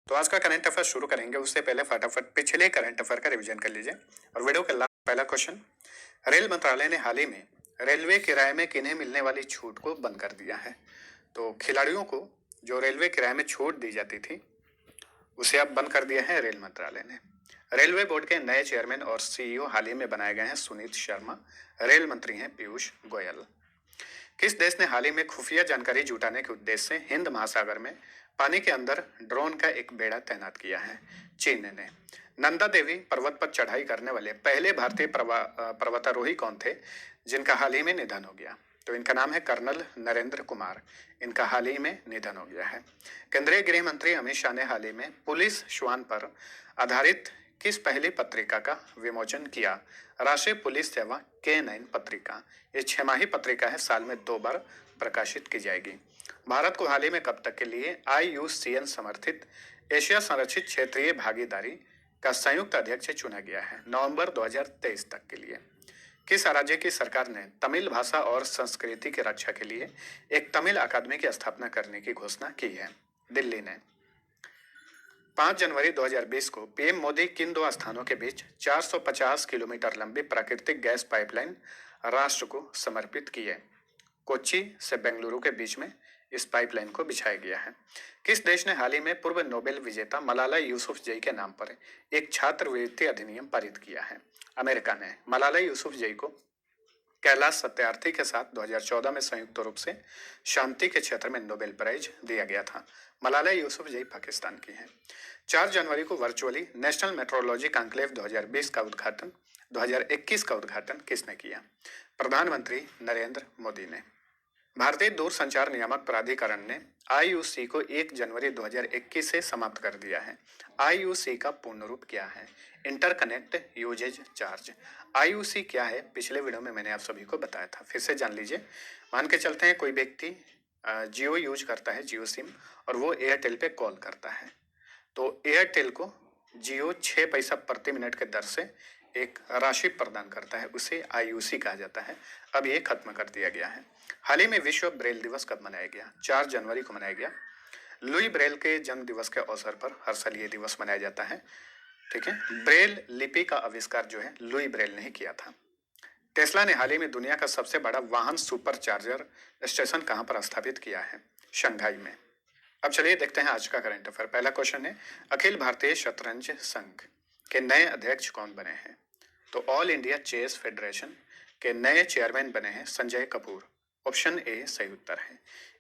तो आज का करंट अफेयर शुरू करेंगे, उससे पहले फटाफट पिछले करंट अफेयर का रिवीजन कर लीजिए। और वीडियो का पहला क्वेश्चन, रेल मंत्रालय ने हाल ही में रेलवे किराए में किन्हें मिलने वाली छूट को बंद कर दिया है। तो खिलाड़ियों को जो रेलवे किराए में छूट दी जाती थी उसे अब बंद कर दिया है रेल मंत्रालय ने। रेलवे बोर्ड के नए चेयरमैन और सीईओ हाल ही में बनाए गए हैं सुनीत शर्मा। रेल मंत्री हैं पीयूष गोयल। किस देश ने हाल ही में खुफिया जानकारी जुटाने के उद्देश्य से हिंद महासागर में पानी के अंदर ड्रोन का एक बेड़ा तैनात किया है? चीन ने। नंदा देवी पर्वत पर चढ़ाई करने वाले पहले भारतीय पर्वतारोही कौन थे जिनका हाल ही में निधन हो गया? तो इनका नाम है कर्नल नरेंद्र कुमार। इनका हाल ही में निधन हो गया है। केंद्रीय गृह मंत्री अमित शाह ने हाल ही में पुलिस श्वान पर आधारित किस पहली पत्रिका का विमोचन किया? राष्ट्रीय पुलिस सेवा K9 पत्रिका। ये 6 माही पत्रिका है, साल में 2 बार प्रकाशित की जाएगी। भारत को हाल ही में कब तक के लिए IUCN समर्थित एशिया संरक्षित क्षेत्रीय भागीदारी का संयुक्त अध्यक्ष चुना गया है? नवंबर 2023 तक के लिए। किस राज्य की सरकार ने तमिल भाषा और संस्कृति की रक्षा के लिए एक तमिल अकादमी की स्थापना करने की घोषणा की है? दिल्ली ने। 5 जनवरी 2020 को पीएम मोदी किन 2 स्थानों के बीच 450 किलोमीटर लंबी प्राकृतिक गैस पाइपलाइन राष्ट्र को समर्पित की है? कोच्चि से बेंगलुरु के बीच में इस पाइपलाइन को बिछाया गया है। किस देश ने हाल ही में पूर्व नोबेल विजेता मलाला यूसुफजई के नाम पर एक छात्रवृत्ति अधिनियम पारित किया है? अमेरिका ने। मलाला यूसुफजई को कैलाश सत्यार्थी के साथ 2014 में संयुक्त रूप से शांति के क्षेत्र में नोबेल प्राइज दिया गया था। मलाला यूसुफजई पाकिस्तान की हैं। 4 जनवरी को वर्चुअली नेशनल मेट्रोलॉजी कॉन्क्लेव 2021 का उद्घाटन किसने किया? प्रधानमंत्री नरेंद्र मोदी ने। भारतीय दूरसंचार नियामक प्राधिकरण ने IUC को 1 जनवरी 2021 से समाप्त कर दिया है। IUC का पूर्ण रूप क्या है? Interconnect usage charge. IUC क्या है? पिछले वीडियो में मैंने आप सभी को बताया था, फिर से जान लीजिए। मान के चलते हैं कोई व्यक्ति जियो यूज करता है, जियो सिम, और वो एयरटेल पे कॉल करता है, तो एयरटेल को जियो 6 पैसा प्रति मिनट के दर से एक राशि प्रदान करता है, उसे IUC कहा जाता है। अब ये खत्म कर दिया गया है। हाल ही में विश्व ब्रेल दिवस कब मनाया गया? 4 जनवरी को मनाया गया। लुई ब्रेल के जन्म दिवस के अवसर पर हर साल ये दिवस मनाया जाता है। ठीक है। ब्रेल लिपि का आविष्कार जो है लुई ब्रेल ने ही किया था। टेस्ला ने हाल ही में दुनिया का सबसे बड़ा वाहन सुपर चार्जर स्टेशन कहाँ पर स्थापित किया है? शंघाई में। अब चलिए देखते हैं आज का करंट अफेयर। पहला क्वेश्चन है, अखिल भारतीय शतरंज संघ के नए अध्यक्ष कौन बने हैं? तो ऑल इंडिया चेस फेडरेशन के नए चेयरमैन बने हैं संजय कपूर। ऑप्शन ए सही उत्तर है।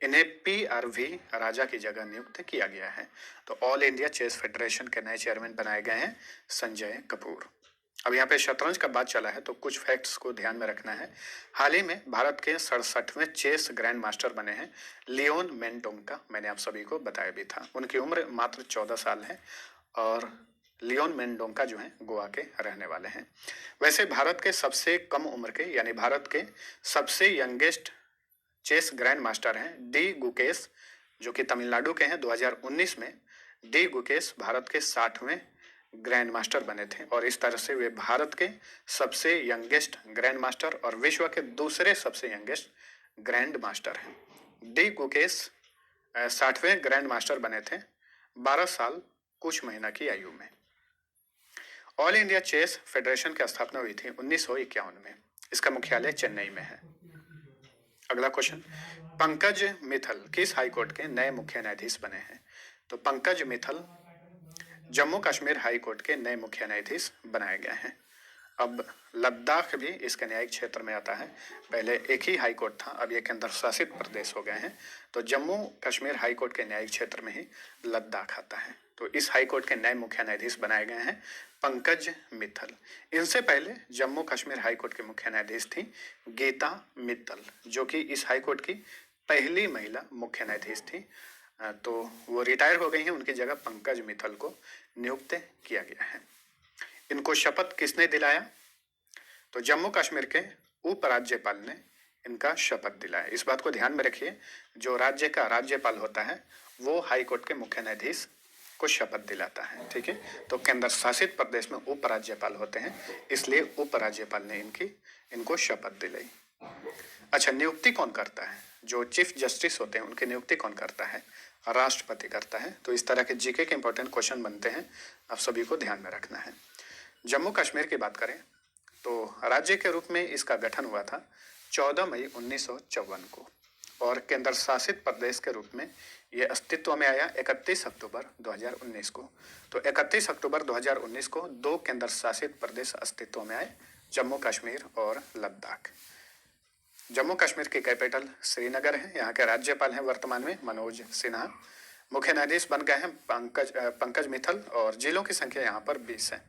इन्हें PRV राजा की जगह नियुक्त किया गया है। तो ऑल इंडिया चेस फेडरेशन के नए चेयरमैन बनाए गए हैं संजय कपूर। अब यहाँ पे शतरंज का बात चला है तो कुछ फैक्ट्स को ध्यान में रखना है। हाल ही में भारत के 67वें चेस ग्रैंड मास्टर बने हैं लियोन मेंडोंका। मैंने आप सभी को बताया भी था। उनकी उम्र मात्र 14 साल है और लियोन मेंडोंका जो है गोवा के रहने वाले हैं। वैसे भारत के सबसे कम उम्र के यानी भारत के सबसे यंगेस्ट चेस ग्रैंड मास्टर हैं डी गुकेश, जो कि तमिलनाडु के हैं। 2019 में डी गुकेश भारत के 60वें ग्रैंड मास्टर बने थे और इस तरह से वे भारत के सबसे यंगेस्ट ग्रैंड मास्टर और विश्व के दूसरे सबसे यंगेस्ट ग्रैंड मास्टर हैं। डी गुकेश 60वें ग्रैंड मास्टर बने थे 12 साल कुछ महीना की आयु में। ऑल इंडिया चेस फेडरेशन की स्थापना हुई थी 1951 में। इसका मुख्यालय चेन्नई में है। अगला क्वेश्चन, पंकज मित्तल किस हाईकोर्ट के नए मुख्य न्यायाधीश बने हैं? तो पंकज मित्तल जम्मू कश्मीर हाईकोर्ट के नए मुख्य न्यायाधीश बनाए गए हैं। अब लद्दाख भी इसके न्यायिक क्षेत्र में आता है। पहले एक ही हाईकोर्ट था, अब ये केंद्र शासित प्रदेश हो गए हैं। तो जम्मू कश्मीर हाईकोर्ट के न्यायिक क्षेत्र में ही लद्दाख आता है। तो इस हाईकोर्ट के नए मुख्य न्यायाधीश बनाए गए हैं पंकज मित्तल। इनसे पहले जम्मू कश्मीर हाईकोर्ट के मुख्य न्यायाधीश थी गीता मित्तल, जो कि इस हाईकोर्ट की पहली महिला मुख्य न्यायाधीश थी। तो वो रिटायर हो गई हैं, उनकी जगह पंकज मित्तल को नियुक्त किया गया है। इनको शपथ किसने दिलाया? तो जम्मू कश्मीर के उपराज्यपाल ने इनका शपथ दिलाया। इस बात को ध्यान में रखिए, जो राज्य का राज्यपाल होता है वो हाईकोर्ट के मुख्य न्यायाधीश को शपथ दिलाता है। ठीक है। तो केंद्र शासित प्रदेश में उपराज्यपाल होते हैं, इसलिए उपराज्यपाल ने इनको शपथ दिलाई। अच्छा, नियुक्ति कौन करता है? जो चीफ जस्टिस होते हैं उनकी नियुक्ति कौन करता है? राष्ट्रपति करता है। तो इस तरह के जीके के इंपॉर्टेंट क्वेश्चन बनते हैं, आप सभी को ध्यान में रखना है। जम्मू कश्मीर की बात करें तो राज्य के रूप में इसका गठन हुआ था 14 मई 1954 को और केंद्र शासित प्रदेश के रूप में ये अस्तित्व में आया 31 अक्टूबर 2019 को। तो 31 अक्टूबर 2019 को दो केंद्र शासित प्रदेश अस्तित्व में आए, जम्मू कश्मीर और लद्दाख। जम्मू कश्मीर की कैपिटल श्रीनगर है। यहाँ के राज्यपाल हैं वर्तमान में मनोज सिन्हा। मुख्य न्यायाधीश बन गए हैं पंकज मित्तल और जिलों की संख्या यहाँ पर 20 है।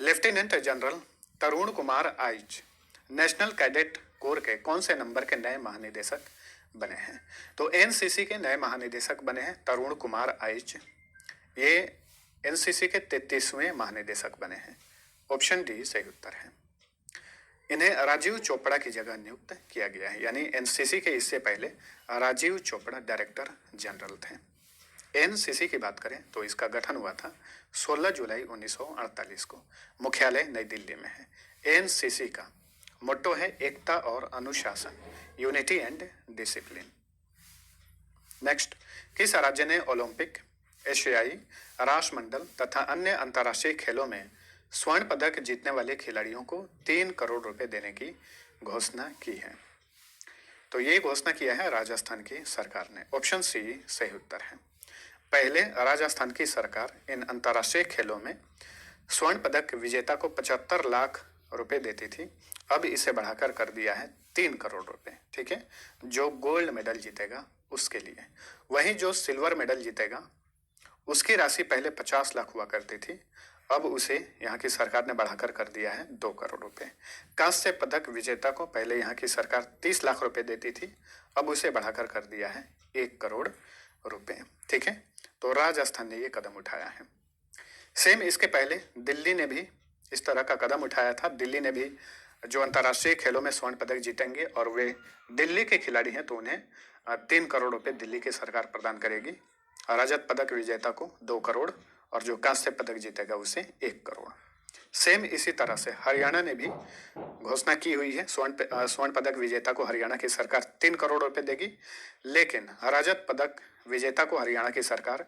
लेफ्टिनेंट जनरल तरुण Kumar Aich national cadet corps के कौन से नंबर के नए महानिदेशक बने हैं? तो एनसीसी के नए महानिदेशक बने हैं तरुण कुमार आइच। ये एनसीसी के 33वें महानिदेशक बने हैं। ऑप्शन डी सही उत्तर है। इन्हें राजीव चोपड़ा की जगह नियुक्त किया गया है, यानी एनसीसी के इससे पहले राजीव चोपड़ा डायरेक्टर जनरल थे। एनसीसी की बात करें तो इसका गठन हुआ था 16 जुलाई 1948 को। मुख्यालय नई दिल्ली में है। एनसीसी का मोट्टो है एकता और अनुशासन, यूनिटी एंड डिसिप्लिन। नेक्स्ट, किस राज्य ने ओलंपिक, एशियाई, राष्ट्रमंडल तथा अन्य अंतर्राष्ट्रीय खेलों में स्वर्ण पदक जीतने वाले खिलाड़ियों को 3 करोड़ रुपए देने की घोषणा की है? तो ये घोषणा किया है राजस्थान की सरकार ने। ऑप्शन सी सही उत्तर है। पहले राजस्थान की सरकार इन अंतर्राष्ट्रीय खेलों में स्वर्ण पदक विजेता को 75 लाख रुपए देती थी, अब इसे बढ़ाकर कर दिया है 3 करोड़ रुपए। ठीक है, जो गोल्ड मेडल जीतेगा उसके लिए। वहीं जो सिल्वर मेडल जीतेगा उसकी राशि पहले 50 लाख हुआ करती थी, अब उसे यहाँ की सरकार ने बढ़ाकर कर दिया है 2 करोड़ रुपए। कांस्य पदक विजेता को पहले यहाँ की सरकार 30 लाख रुपए देती थी, अब उसे बढ़ाकर कर दिया है 1 करोड़ रुपए। ठीक है, तो राजस्थान ने ये कदम उठाया है। सेम इसके पहले दिल्ली ने भी इस तरह का कदम उठाया था। दिल्ली ने भी जो अंतर्राष्ट्रीय खेलों में स्वर्ण पदक जीतेंगे और वे दिल्ली के खिलाड़ी हैं तो उन्हें 3 करोड़ रुपए दिल्ली की सरकार प्रदान करेगी। रजत पदक विजेता को 2 करोड़ और जो कांस्य पदक जीतेगा उसे 1 करोड़। सेम इसी तरह से हरियाणा ने भी घोषणा की हुई है। स्वर्ण पदक विजेता को हरियाणा की सरकार 3 करोड़ रुपए देगी, लेकिन रजत पदक विजेता को हरियाणा की सरकार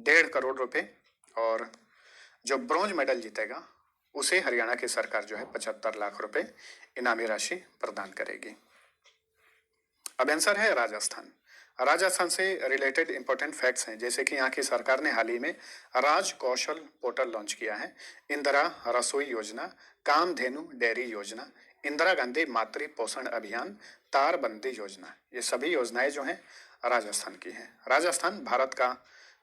1.5 करोड़ रुपए और जो ब्रॉन्ज मेडल जीतेगा उसे हरियाणा की सरकार जो है 75 लाख रुपए इनामी राशि प्रदान करेगी। अब आंसर है राजस्थान। राजस्थान से रिलेटेड इंपॉर्टेंट फैक्ट्स हैं, जैसे कि यहाँ की सरकार ने हाल ही में राज कौशल पोर्टल लॉन्च किया है, इंदिरा रसोई योजना, कामधेनु डेयरी योजना, इंदिरा गांधी मातृ पोषण अभियान, तारबंदी योजना, ये सभी योजनाएं जो हैं राजस्थान की हैं। राजस्थान भारत का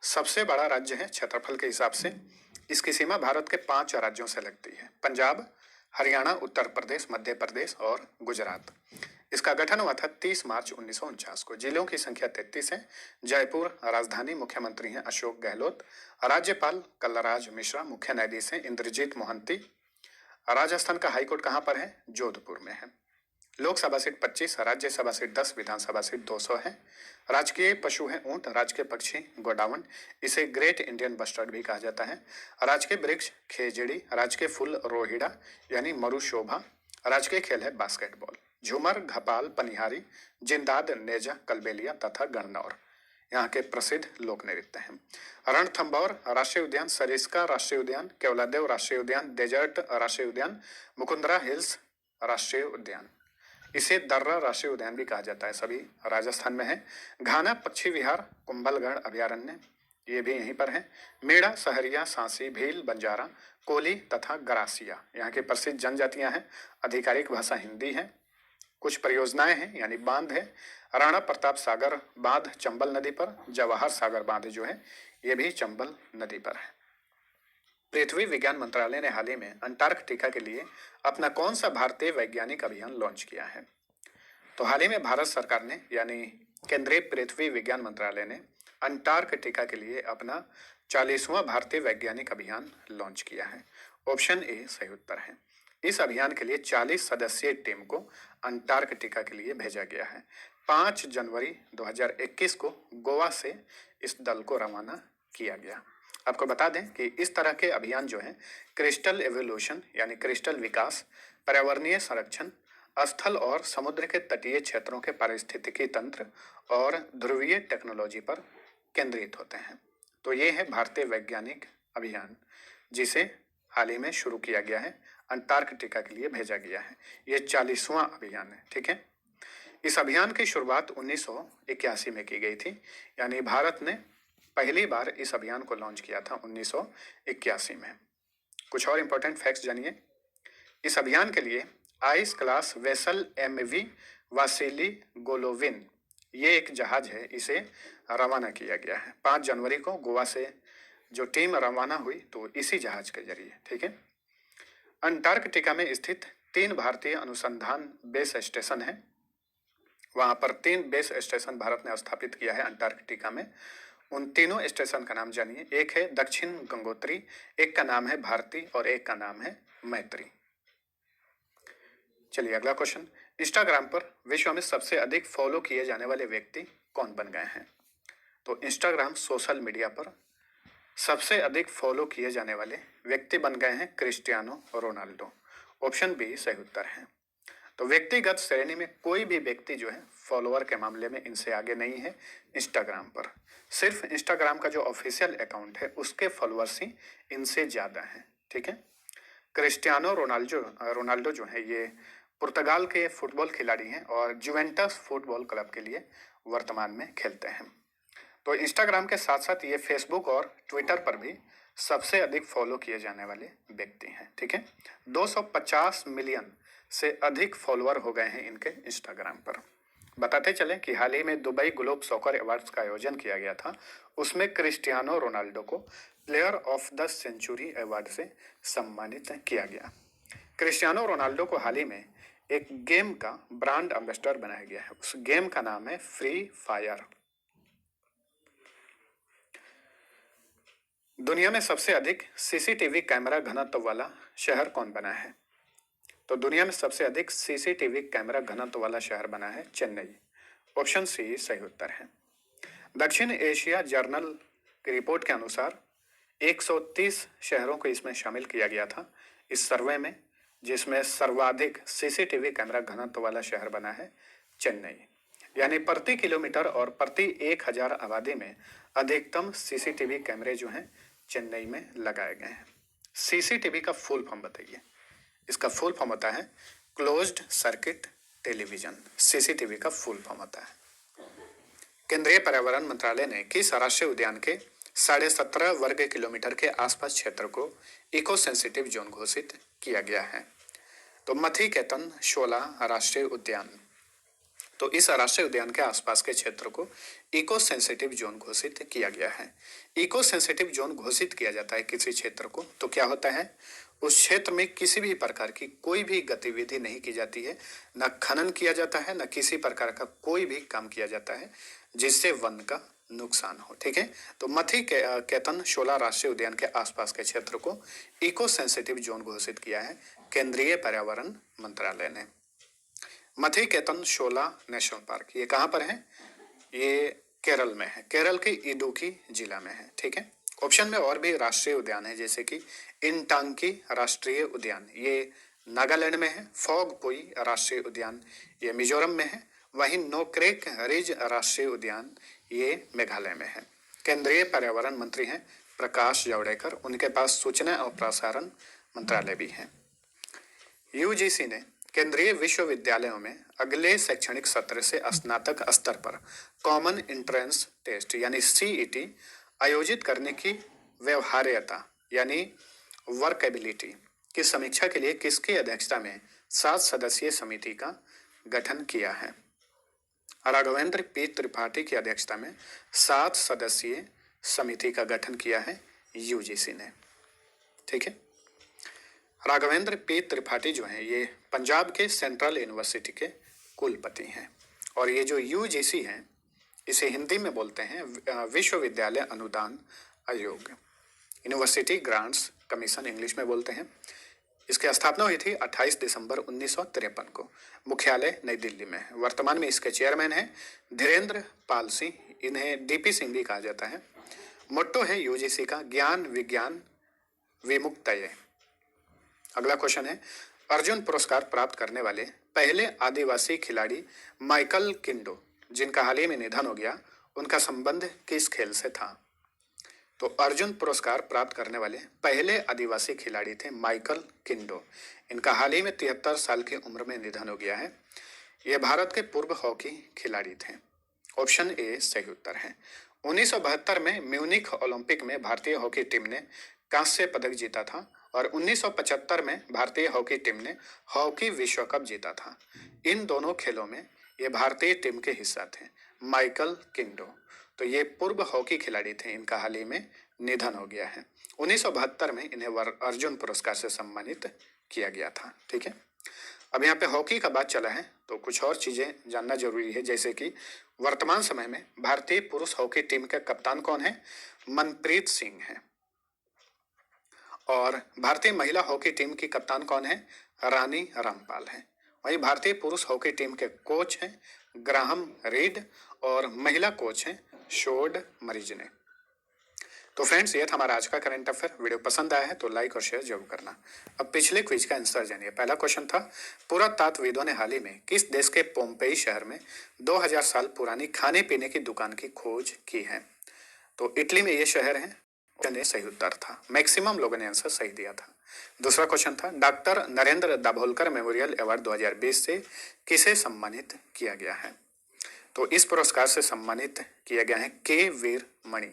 सबसे बड़ा राज्य है क्षेत्रफल के हिसाब से। इसकी सीमा भारत के 5 राज्यों से लगती है, पंजाब, हरियाणा, उत्तर प्रदेश, मध्य प्रदेश और गुजरात। इसका गठन हुआ था 30 मार्च 1949 को। जिलों की संख्या 33 है। जयपुर राजधानी, मुख्यमंत्री हैं अशोक गहलोत, राज्यपाल कलराज मिश्रा, मुख्य न्यायाधीश हैं इंद्रजीत मोहंती। राजस्थान का हाईकोर्ट कहाँ पर है? जोधपुर में है। लोकसभा सीट 25, राज्यसभा सीट 10, विधानसभा सीट 200 है। राजकीय पशु है ऊंट, राजकीय पक्षी गोडावण, इसे ग्रेट इंडियन बस्टर्ड भी कहा जाता है। राजकीय वृक्ष खेजड़ी, राजकीय फूल रोहिड़ा यानी मरुशोभा, राजकीय खेल है बास्केटबॉल। झूमर, घपाल, पनिहारी, जिंदाद, नेजा, कलबेलिया तथा गणनौर यहाँ के प्रसिद्ध लोक नृत्य हैं। रणथंभौर राष्ट्रीय उद्यान, सरिस्का राष्ट्रीय उद्यान, केवलादेव राष्ट्रीय उद्यान, डेजर्ट राष्ट्रीय उद्यान, मुकुंदरा हिल्स राष्ट्रीय उद्यान, इसे दर्रा राष्ट्रीय उद्यान भी कहा जाता है, सभी राजस्थान में है। घाना पक्षी विहार, कुंभलगढ़ अभयारण्य, ये भी यहीं पर है। मेड़ा, सहरिया, सांसी, भील, बंजारा, कोली तथा गरासिया यहाँ की प्रसिद्ध जनजातियां हैं। आधिकारिक भाषा हिंदी है। कुछ परियोजनाएं हैं यानी बांध है। राणा प्रताप सागर बांध चंबल नदी पर, जवाहर सागर बांध जो है ये भी चंबल नदी पर है। पृथ्वी विज्ञान मंत्रालय ने हाल ही में अंटार्कटिका के लिए अपना कौन सा भारतीय वैज्ञानिक अभियान लॉन्च किया है? तो हाल ही में भारत सरकार ने यानी केंद्रीय पृथ्वी विज्ञान मंत्रालय ने अंटार्कटिका के लिए अपना 40वां भारतीय वैज्ञानिक अभियान लॉन्च किया है। ऑप्शन ए सही उत्तर है। इस अभियान के लिए 40 सदस्यीय टीम को अंटार्कटिका के लिए भेजा गया है। 5 जनवरी 2021 को गोवा से इस दल को रवाना किया गया। आपको बता दें कि इस तरह के अभियान जो हैं क्रिस्टल एवोल्यूशन यानी क्रिस्टल विकास, पर्यावरणीय संरक्षण, स्थल और समुद्र के तटीय क्षेत्रों के पारिस्थितिकी तंत्र और ध्रुवीय टेक्नोलॉजी पर केंद्रित होते हैं। तो ये है भारतीय वैज्ञानिक अभियान, जिसे हाल ही में शुरू किया गया है, अंटार्कटिका के लिए भेजा गया है। ये 40वां अभियान है। ठीक है, इस अभियान की शुरुआत 1981 में की गई थी, यानी भारत ने पहली बार इस अभियान को लॉन्च किया था 1981 में। कुछ और इंपॉर्टेंट फैक्ट्स जानिए। इस अभियान के लिए ice class vessel MV Vasily Golovin, ये एक जहाज है, इसे रवाना किया गया है। 5 जनवरी को गोवा से जो टीम रवाना हुई तो इसी जहाज के जरिए। ठीक है, अंटार्कटिका में स्थित 3 भारतीय अनुसंधान बेस स्टेशन है। वहां पर 3 बेस स्टेशन भारत ने स्थापित किया है अंटार्कटिका में। उन तीनों स्टेशन का नाम जानिए। एक है दक्षिण गंगोत्री, एक का नाम है भारती और एक का नाम है मैत्री। चलिए अगला क्वेश्चन, इंस्टाग्राम पर विश्व में सबसे अधिक फॉलो किए जाने वाले व्यक्ति कौन बन गए हैं? तो इंस्टाग्राम सोशल मीडिया पर सबसे अधिक फॉलो किए जाने वाले व्यक्ति बन गए हैं क्रिस्टियानो रोनाल्डो। ऑप्शन बी सही उत्तर है। तो व्यक्तिगत श्रेणी में कोई भी व्यक्ति जो है फॉलोअर के मामले में इनसे आगे नहीं है इंस्टाग्राम पर। सिर्फ इंस्टाग्राम का जो ऑफिशियल अकाउंट है उसके फॉलोअर्स ही इनसे ज़्यादा हैं। ठीक है, क्रिस्टियानो रोनाल्डो जो है ये पुर्तगाल के फुटबॉल खिलाड़ी हैं और जुवेंटस फुटबॉल क्लब के लिए वर्तमान में खेलते हैं। तो इंस्टाग्राम के साथ साथ ये फेसबुक और ट्विटर पर भी सबसे अधिक फॉलो किए जाने वाले व्यक्ति हैं। ठीक है, 250 मिलियन से अधिक फॉलोअर हो गए हैं इनके इंस्टाग्राम पर। बताते चलें कि हाल ही में दुबई ग्लोब सॉकर अवार्ड्स का आयोजन किया गया था। उसमें क्रिस्टियानो रोनाल्डो को player of the century award से सम्मानित किया गया। क्रिस्टियानो रोनाल्डो को हाल ही में एक गेम का ब्रांड एम्बेसडर बनाया गया है। उस गेम का नाम है फ्री फायर। दुनिया में सबसे अधिक CCTV कैमरा घनत्व वाला शहर कौन बना है? तो दुनिया में सबसे अधिक CCTV कैमरा घनत्व वाला शहर बना है चेन्नई। ऑप्शन सी सही उत्तर है। दक्षिण एशिया जर्नल की रिपोर्ट के अनुसार 130 शहरों को इसमें शामिल किया गया था इस सर्वे में, जिसमें सर्वाधिक CCTV कैमरा घनत्व वाला शहर बना है चेन्नई। यानी प्रति किलोमीटर और प्रति 1000 आबादी में अधिकतम CCTV कैमरे जो हैं चेन्नई में लगाए गए हैं। CCTV का फुल फॉर्म बताइए। इसका फुल फॉर्म होता है क्लोज्ड सर्किट टेलीविजन। CCTV का फुल फॉर्म होता है। केंद्रीय पर्यावरण मंत्रालय ने किस राष्ट्रीय उद्यान के 17.5 वर्ग किलोमीटर के आसपास क्षेत्र को इको सेंसिटिव जोन घोषित किया गया है? तो मथी केतन शोला राष्ट्रीय उद्यान। तो इस राष्ट्रीय उद्यान के आसपास के क्षेत्र को इको सेंसिटिव जोन घोषित किया गया है। इको सेंसिटिव जोन घोषित किया जाता है किसी क्षेत्र को तो क्या होता है, उस क्षेत्र में किसी भी प्रकार की कोई भी गतिविधि नहीं की जाती है, न खनन किया जाता है, न किसी प्रकार का कोई भी काम किया जाता है जिससे वन का नुकसान हो। ठीक है, तो मथी केतन शोला राष्ट्रीय उद्यान के आसपास के क्षेत्र को इको सेंसिटिव जोन घोषित किया है केंद्रीय पर्यावरण मंत्रालय ने। मथी केतन शोला नेशनल पार्क ये कहाँ पर है? ये केरल में है, केरल के इडुक्की जिला में है। ठीक है, ऑप्शन में और भी राष्ट्रीय उद्यान है जैसे कि इंटांकी राष्ट्रीय उद्यान ये नागालैंड में है, फोगपुई राष्ट्रीय उद्यान ये मिजोरम में है, वहीं नोक्रेक रिज राष्ट्रीय उद्यान ये मेघालय में है। केंद्रीय पर्यावरण मंत्री हैं प्रकाश जावड़ेकर, उनके पास सूचना और प्रसारण मंत्रालय भी है। UGC ने केंद्रीय विश्वविद्यालयों में अगले शैक्षणिक सत्र से स्नातक स्तर पर कॉमन एंट्रेंस टेस्ट यानी CET आयोजित करने की व्यवहार्यता यानी वर्कएबिलिटी की समीक्षा के लिए किसकी अध्यक्षता में 7 सदस्यीय समिति का गठन किया है? राघवेंद्र P त्रिपाठी की अध्यक्षता में 7 सदस्यीय समिति का गठन किया है UGC ने। ठीक है, राघवेंद्र P त्रिपाठी जो हैं ये पंजाब के सेंट्रल यूनिवर्सिटी के कुलपति हैं और ये जो UGC है इसे हिंदी में बोलते हैं विश्वविद्यालय अनुदान आयोग, यूनिवर्सिटी ग्रांट्स कमीशन इंग्लिश में बोलते हैं। इसकी स्थापना हुई थी 28 दिसंबर 1953 को। मुख्यालय नई दिल्ली में है। वर्तमान में इसके चेयरमैन हैं धीरेन्द्र पाल सिंह, इन्हें DP सिंह भी कहा जाता है। मोट्टो है UGC का ज्ञान विज्ञान विमुक्तये। अगला क्वेश्चन है अर्जुन पुरस्कार प्राप्त करने वाले पहले आदिवासी खिलाड़ी माइकल किंडो, जिनका हाल ही में निधन हो गया, उनका संबंध किस खेल से था? तो अर्जुन पुरस्कार प्राप्त करने वाले पहले आदिवासी खिलाड़ी थे माइकल किंडो। इनका हाल ही में 73 साल की उम्र में निधन हो गया है। ये भारत के पूर्व हॉकी खिलाड़ी थे। ऑप्शन ए सही उत्तर है। 1972 में म्यूनिख ओलंपिक में भारतीय हॉकी टीम ने कांस्य पदक जीता था और 1975 में भारतीय हॉकी टीम ने हॉकी विश्व कप जीता था। इन दोनों खेलों में ये भारतीय टीम के हिस्सा थे। माइकल किंडो, तो ये पूर्व हॉकी खिलाड़ी थे। इनका हाल ही में निधन हो गया है। 1972 में इन्हें अर्जुन पुरस्कार से सम्मानित किया गया था। ठीक है, अब यहाँ पे हॉकी का बात चला है तो कुछ और चीजें जानना जरूरी है, जैसे कि वर्तमान समय में भारतीय पुरुष हॉकी टीम के कप्तान कौन है? मनप्रीत सिंह है। और भारतीय महिला हॉकी टीम की कप्तान कौन है? रानी रामपाल है। वहीं भारतीय पुरुष हॉकी टीम के कोच हैं ग्राहम रीड और महिला कोच हैं शोड मरीजने। तो फ्रेंड्स, ये था हमारा आज का करंट अफेयर। वीडियो पसंद आया है तो लाइक और शेयर जरूर करना। अब पिछले क्विज का आंसर जानिए। पहला क्वेश्चन था, पुरातत्वविदों ने हाल ही में किस देश के पोम्पेई शहर में 2000 साल पुरानी खाने पीने की दुकान की खोज की है? तो इटली में ये शहर है। सही उत्तर था। मैक्सिमम लोगों ने आंसर सही दिया था। दूसरा क्वेश्चन था, doctor Narendra Dabholkar memorial award 2020 से किसे सम्मानित किया गया है? तो इस पुरस्कार से सम्मानित किया गया है के वीर मणि।